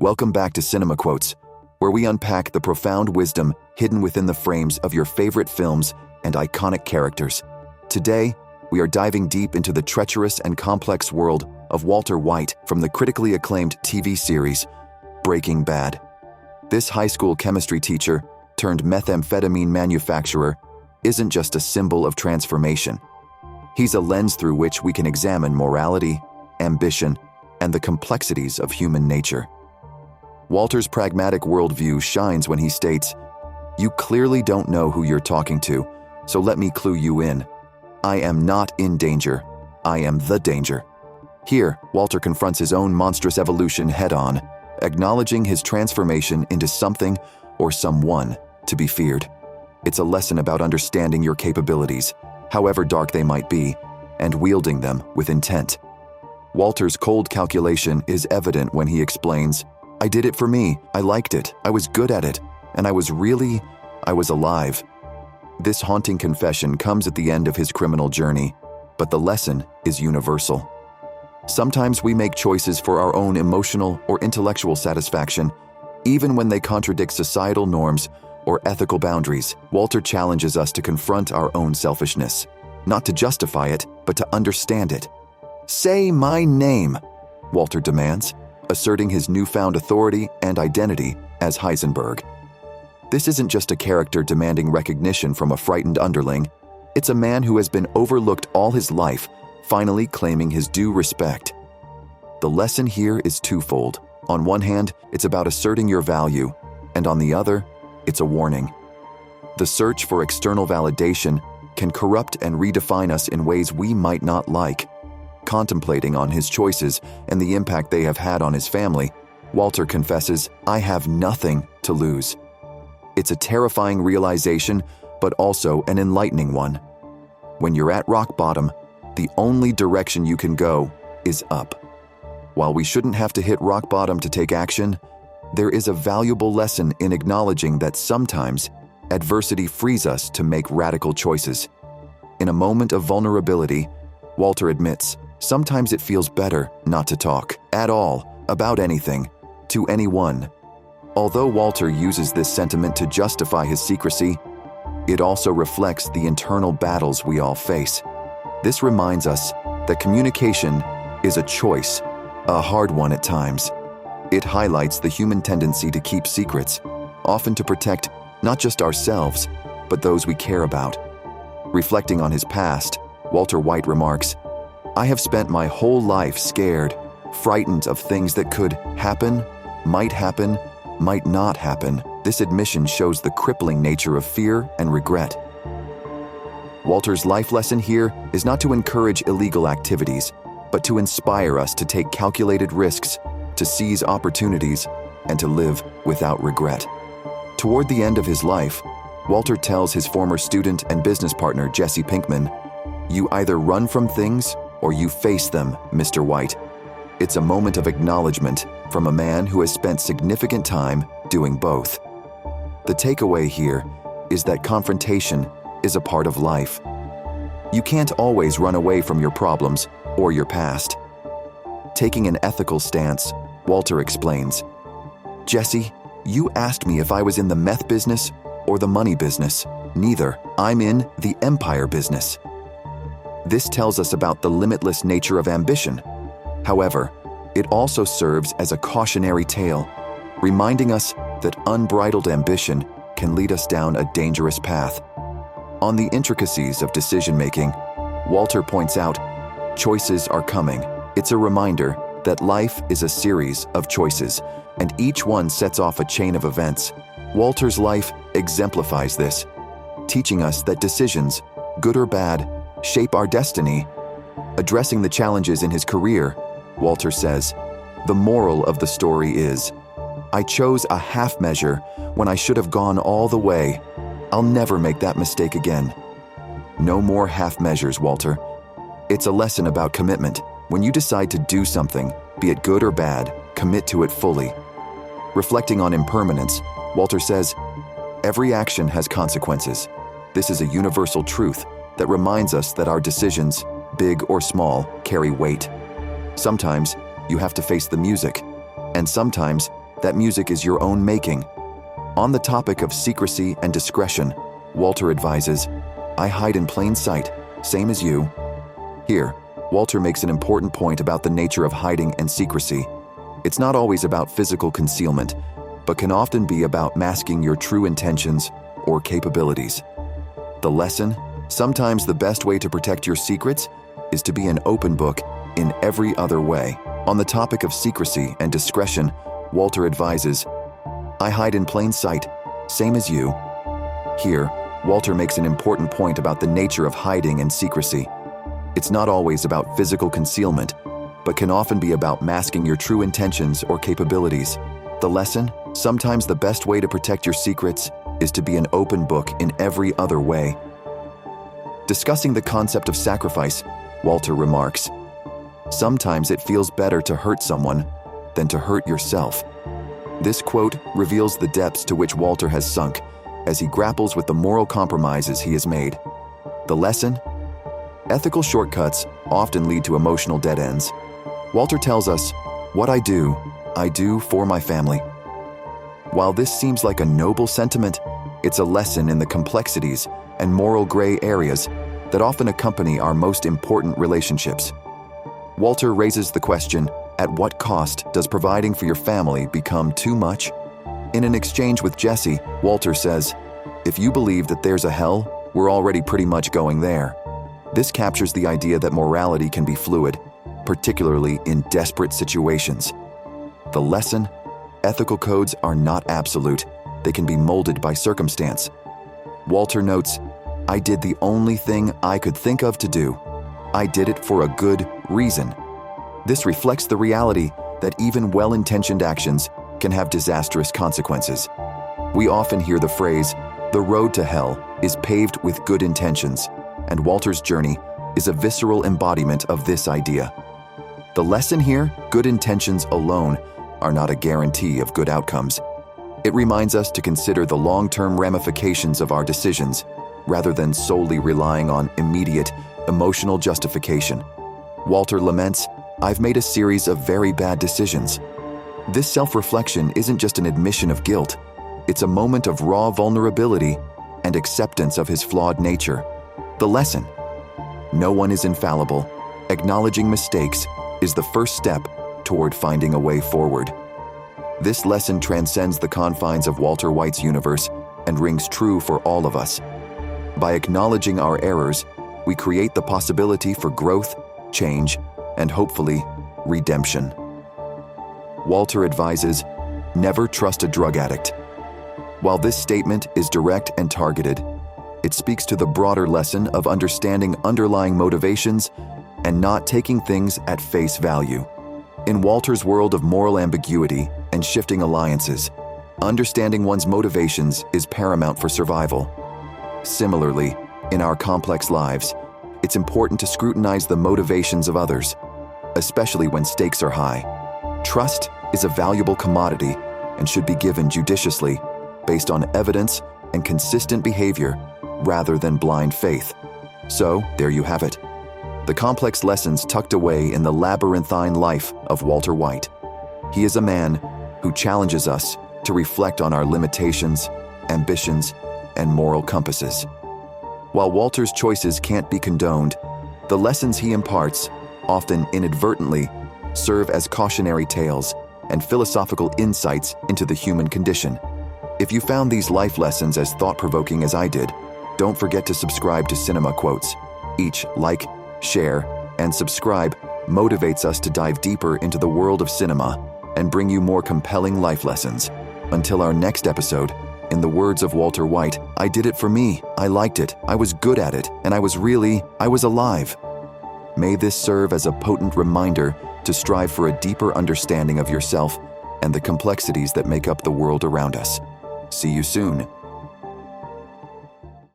Welcome back to CinemaQuotes, where we unpack the profound wisdom hidden within the frames of your favorite films and iconic characters. Today, we are diving deep into the treacherous and complex world of Walter White from the critically acclaimed TV series, Breaking Bad. This high school chemistry teacher turned methamphetamine manufacturer isn't just a symbol of transformation. He's a lens through which we can examine morality, ambition, and the complexities of human nature. Walter's pragmatic worldview shines when he states, "You clearly don't know who you're talking to, so let me clue you in. I am not in danger. I am the danger." Here, Walter confronts his own monstrous evolution head-on, acknowledging his transformation into something or someone to be feared. It's a lesson about understanding your capabilities, however dark they might be, and wielding them with intent. Walter's cold calculation is evident when he explains, "I did it for me, I liked it, I was good at it, and I was alive." This haunting confession comes at the end of his criminal journey, but the lesson is universal. Sometimes we make choices for our own emotional or intellectual satisfaction, even when they contradict societal norms or ethical boundaries. Walter challenges us to confront our own selfishness, not to justify it, but to understand it. "Say my name," Walter demands, asserting his newfound authority and identity as Heisenberg. This isn't just a character demanding recognition from a frightened underling. It's a man who has been overlooked all his life, finally claiming his due respect. The lesson here is twofold. On one hand, it's about asserting your value, and on the other, it's a warning. The search for external validation can corrupt and redefine us in ways we might not like. Contemplating on his choices and the impact they have had on his family, Walter confesses, "I have nothing to lose." It's a terrifying realization, but also an enlightening one. When you're at rock bottom, the only direction you can go is up. While we shouldn't have to hit rock bottom to take action, there is a valuable lesson in acknowledging that sometimes adversity frees us to make radical choices. In a moment of vulnerability, Walter admits, sometimes it feels better not to talk at all about anything to anyone. Although Walter uses this sentiment to justify his secrecy, it also reflects the internal battles we all face. This reminds us that communication is a choice, a hard one at times. It highlights the human tendency to keep secrets, often to protect not just ourselves, but those we care about. Reflecting on his past, Walter White remarks, "I have spent my whole life scared, frightened of things that could happen, might not happen." This admission shows the crippling nature of fear and regret. Walter's life lesson here is not to encourage illegal activities, but to inspire us to take calculated risks, to seize opportunities, and to live without regret. Toward the end of his life, Walter tells his former student and business partner Jesse Pinkman, "You either run from things or you face them, Mr. White." It's a moment of acknowledgement from a man who has spent significant time doing both. The takeaway here is that confrontation is a part of life. You can't always run away from your problems or your past. Taking an ethical stance, Walter explains, "Jesse, you asked me if I was in the meth business or the money business. Neither. I'm in the empire business." This tells us about the limitless nature of ambition. However, it also serves as a cautionary tale, reminding us that unbridled ambition can lead us down a dangerous path. On the intricacies of decision-making, Walter points out, choices are coming. It's a reminder that life is a series of choices, and each one sets off a chain of events. Walter's life exemplifies this, teaching us that decisions, good or bad, shape our destiny. Addressing the challenges in his career, Walter says, "The moral of the story is, I chose a half measure when I should have gone all the way. I'll never make that mistake again." No more half measures, Walter. It's a lesson about commitment. When you decide to do something, be it good or bad, commit to it fully. Reflecting on impermanence, Walter says, "Every action has consequences. This is a universal truth that reminds us that our decisions, big or small, carry weight. Sometimes you have to face the music, and sometimes that music is your own making. On the topic of secrecy and discretion, Walter advises, "I hide in plain sight, same as you." Here, Walter makes an important point about the nature of hiding and secrecy. It's not always about physical concealment, but can often be about masking your true intentions or capabilities. The lesson: sometimes the best way to protect your secrets is to be an open book in every other way. On the topic of secrecy and discretion, Walter advises, "I hide in plain sight, same as you." Here, Walter makes an important point about the nature of hiding and secrecy. It's not always about physical concealment, but can often be about masking your true intentions or capabilities. The lesson: sometimes the best way to protect your secrets is to be an open book in every other way. Discussing the concept of sacrifice, Walter remarks, "Sometimes it feels better to hurt someone than to hurt yourself." This quote reveals the depths to which Walter has sunk as he grapples with the moral compromises he has made. The lesson: ethical shortcuts often lead to emotional dead ends. Walter tells us, "What I do for my family." While this seems like a noble sentiment, it's a lesson in the complexities and moral gray areas that often accompany our most important relationships. Walter raises the question, at what cost does providing for your family become too much? In an exchange with Jesse, Walter says, "If you believe that there's a hell, we're already pretty much going there." This captures the idea that morality can be fluid, particularly in desperate situations. The lesson: ethical codes are not absolute. They can be molded by circumstance. Walter notes, "I did the only thing I could think of to do. I did it for a good reason." This reflects the reality that even well-intentioned actions can have disastrous consequences. We often hear the phrase, "The road to hell is paved with good intentions," and Walter's journey is a visceral embodiment of this idea. The lesson here: good intentions alone are not a guarantee of good outcomes. It reminds us to consider the long-term ramifications of our decisions, rather than solely relying on immediate, emotional justification. Walter laments, "I've made a series of very bad decisions." This self-reflection isn't just an admission of guilt. It's a moment of raw vulnerability and acceptance of his flawed nature. The lesson: no one is infallible. Acknowledging mistakes is the first step toward finding a way forward. This lesson transcends the confines of Walter White's universe and rings true for all of us. By acknowledging our errors, we create the possibility for growth, change, and hopefully, redemption. Walter advises, never trust a drug addict. While this statement is direct and targeted, it speaks to the broader lesson of understanding underlying motivations and not taking things at face value. In Walter's world of moral ambiguity and shifting alliances, understanding one's motivations is paramount for survival. Similarly, in our complex lives, it's important to scrutinize the motivations of others, especially when stakes are high. Trust is a valuable commodity and should be given judiciously, based on evidence and consistent behavior, rather than blind faith. So, there you have it. The complex lessons tucked away in the labyrinthine life of Walter White. He is a man who challenges us to reflect on our limitations, ambitions, and moral compasses. While Walter's choices can't be condoned, the lessons he imparts, often inadvertently, serve as cautionary tales and philosophical insights into the human condition. If you found these life lessons as thought-provoking as I did, don't forget to subscribe to CinemaQuotes. Each like, share, and subscribe motivates us to dive deeper into the world of cinema and bring you more compelling life lessons. Until our next episode, in the words of Walter White, I did it for me, I liked it, I was good at it, and I was alive. May this serve as a potent reminder to strive for a deeper understanding of yourself and the complexities that make up the world around us. See you soon.